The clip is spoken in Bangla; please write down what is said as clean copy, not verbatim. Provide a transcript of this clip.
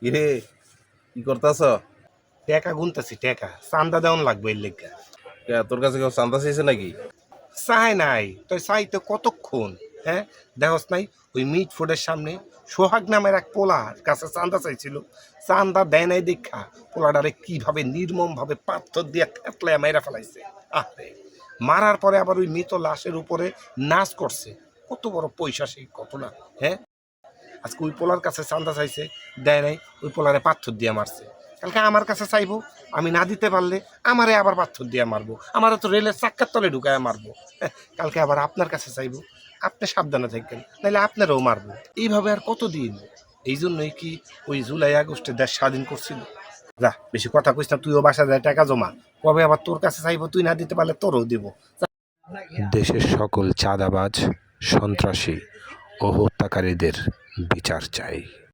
কিরে, কি করতাছ? টেকা গুনতেছি, টেকা চান্দা দেওয়ান লাগবে এর লেগা। তোর কাছে কেউ চান্দা চাইছে নাকি? চাই নাই তুই চাইতে কতক্ষণ? হ্যাঁ, দেখস নাই ওই মিট ফুডের সামনে সোহাগ নামের এক পোলার কাছে চান্দা চাইছিল, চান্দা দেয় নাই দেখা পোলাডারে কিভাবে নির্মম ভাবে পাথর দিয়ে থেতলায় মেরা ফেলাইছে। আরে মারার পরে আবার ওই মৃত লাশের উপরে নাচ করছে। কত বড় পয়সা সেই ঘটনা! হ্যাঁ, আজকে ওই পোলার কাছে চান্দা চাইছে, দেয় নাই, ওই পোলারে পাথর দিয়ে মারছে। কালকে আমার কাছে চাইবো, আমি না দিতে পারলে আমারে আবার পাথর দিয়ে মারবো, আমারও তো রেলের চাক্কার তলে ঢুকায় মারবো। হ্যাঁ, কালকে আবার আপনার কাছে চাইবো, আপনি সাবধানে থাকবেন, নাহলে আপনারও মারবো। এইভাবে আর কতদিন? এই জন্যই কি ওই জুলাই আগস্টে দেশ স্বাধীন করছিল? যা, বেশি কথা কইস না, তুইও বাসা যায় টাকা জমা, কবে আবার তোর কাছে চাইবো, তুই না দিতে পারলে তোরও দিব। দেশের সকল চাঁদাবাজ, সন্ত্রাসী ও হত্যাকারীদের বিচার চাই।